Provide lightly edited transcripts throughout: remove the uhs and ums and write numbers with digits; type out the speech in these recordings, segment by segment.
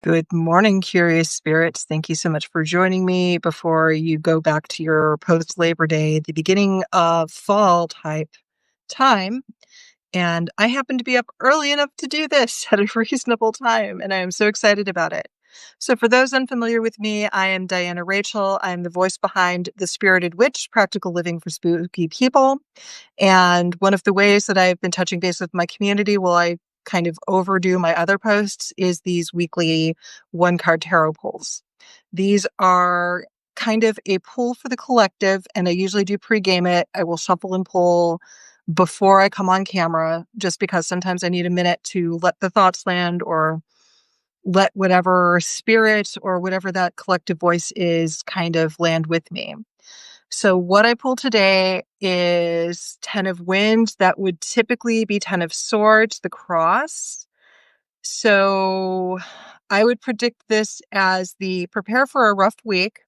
Good morning, curious spirits. Thank you so much for joining me before you go back to your post Labor Day, the beginning of fall type time. And I happen to be up early enough to do this at a reasonable time, and I am so excited about it. So, for those unfamiliar with me, I am Diana Rachel. I am the voice behind The Spirited Witch Practical Living for Spooky People. And one of the ways that I've been touching base with my community while I kind of overdo my other posts is these weekly one card tarot pulls. These are kind of a pull for the collective, and I usually do pregame it. I will shuffle and pull before I come on camera, just because sometimes I need a minute to let the thoughts land or let whatever spirit or whatever that collective voice is kind of land with me. So what I pulled today is 10 of Wands. That would typically be 10 of Swords, the cross. So I would predict this as the prepare for a rough week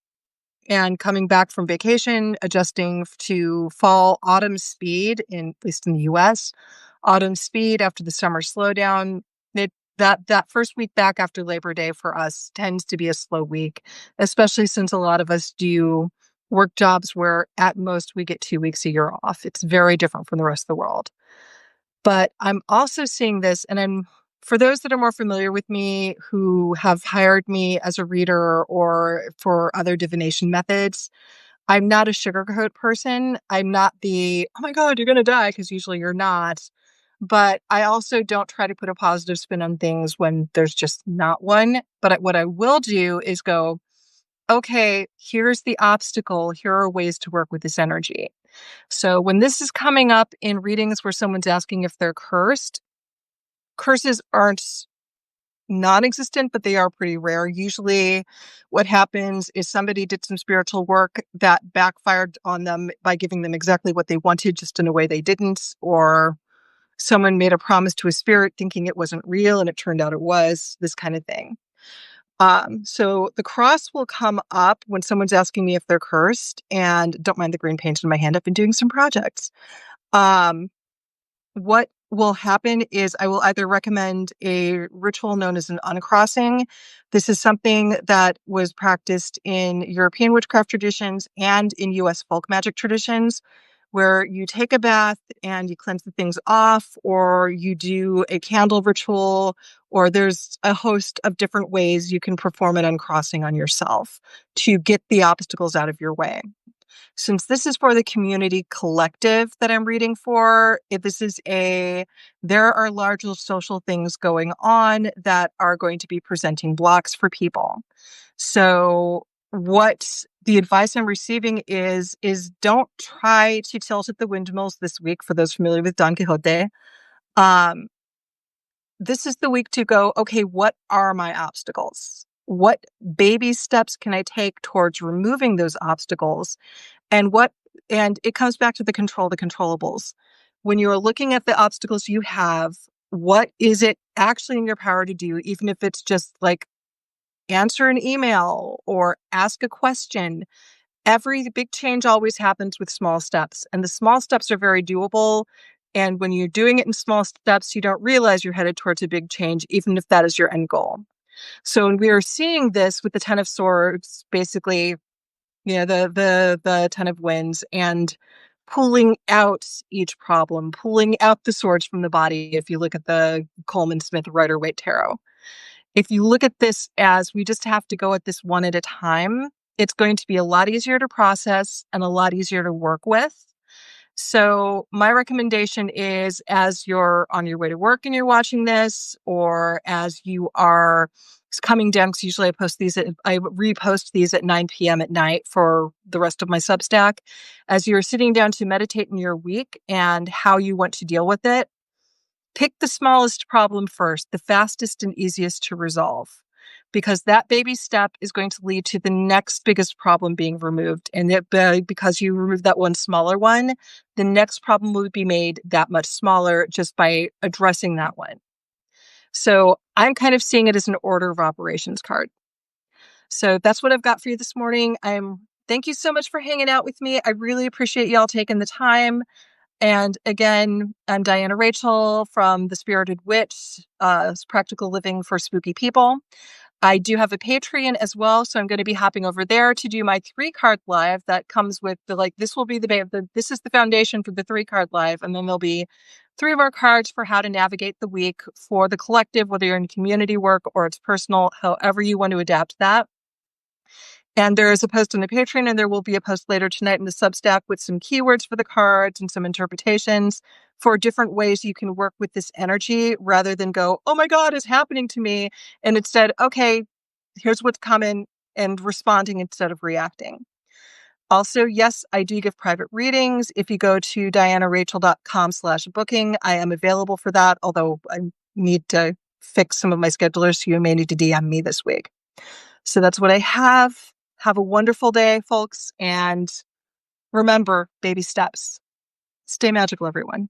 and coming back from vacation, adjusting to fall autumn speed at least in the US, autumn speed after the summer slowdown. That first week back after Labor Day for us tends to be a slow week, especially since a lot of us do work jobs where at most we get 2 weeks a year off. It's very different from the rest of the world. But I'm also seeing this, and for those that are more familiar with me who have hired me as a reader or for other divination methods, I'm not a sugarcoat person. I'm not the, oh my God, you're going to die, because usually you're not. But I also don't try to put a positive spin on things when there's just not one. But what I will do is go, okay, here's the obstacle. Here are ways to work with this energy. So when this is coming up in readings where someone's asking if they're cursed, curses aren't non-existent, but they are pretty rare. Usually what happens is somebody did some spiritual work that backfired on them by giving them exactly what they wanted, just in a way they didn't, or someone made a promise to a spirit thinking it wasn't real and it turned out it was, this kind of thing. So the cross will come up when someone's asking me if they're cursed, and don't mind the green paint in my hand. I've been doing some projects. Um, what will happen is I will either recommend a ritual known as an uncrossing. This is something that was practiced in European witchcraft traditions and in US folk magic traditions, where you take a bath and you cleanse the things off, or you do a candle ritual, or there's a host of different ways you can perform an uncrossing on yourself to get the obstacles out of your way. Since this is for the community collective that I'm reading for, there are larger social things going on that are going to be presenting blocks for people. So what the advice I'm receiving is don't try to tilt at the windmills this week. For those familiar with Don Quixote, um, this is the week to go, okay, what are my obstacles? What baby steps can I take towards removing those obstacles? And it comes back to the controllables. When you're looking at the obstacles you have, what is it actually in your power to do, even if it's just like answer an email or ask a question? Every big change always happens with small steps, and the small steps are very doable. And when you're doing it in small steps, you don't realize you're headed towards a big change, even if that is your end goal. So when we are seeing this with the Ten of Swords, basically, the 10 of Wands, and pulling out each problem, pulling out the swords from the body. If you look at the Coleman Smith Rider-Waite Tarot, if you look at this as we just have to go at this one at a time, it's going to be a lot easier to process and a lot easier to work with. So my recommendation is, as you're on your way to work and you're watching this, or as you are coming down, because usually I repost these at 9 p.m. at night for the rest of my Substack. As you're sitting down to meditate in your week and how you want to deal with it, pick the smallest problem first, the fastest and easiest to resolve, because that baby step is going to lead to the next biggest problem being removed. And because you remove that one smaller one, the next problem will be made that much smaller just by addressing that one. So I'm kind of seeing it as an order of operations card. So that's what I've got for you this morning. Thank you so much for hanging out with me. I really appreciate y'all taking the time. And again, I'm Diana Rachel from The Spirited Witch, Practical Living for Spooky People. I do have a Patreon as well, so I'm going to be hopping over there to do my 3-card live that comes with this will be this is the foundation for the 3-card live, and then there'll be 3 of our cards for how to navigate the week for the collective, whether you're in community work or it's personal, however you want to adapt that. And there is a post on the Patreon, and there will be a post later tonight in the Substack with some keywords for the cards and some interpretations for different ways you can work with this energy rather than go, oh my God, it's happening to me. And instead, okay, here's what's coming, and responding instead of reacting. Also, yes, I do give private readings. If you go to dianarachel.com/booking, I am available for that, although I need to fix some of my schedulers, so you may need to DM me this week. So that's what I have. Have a wonderful day, folks. And remember, baby steps. Stay magical, everyone.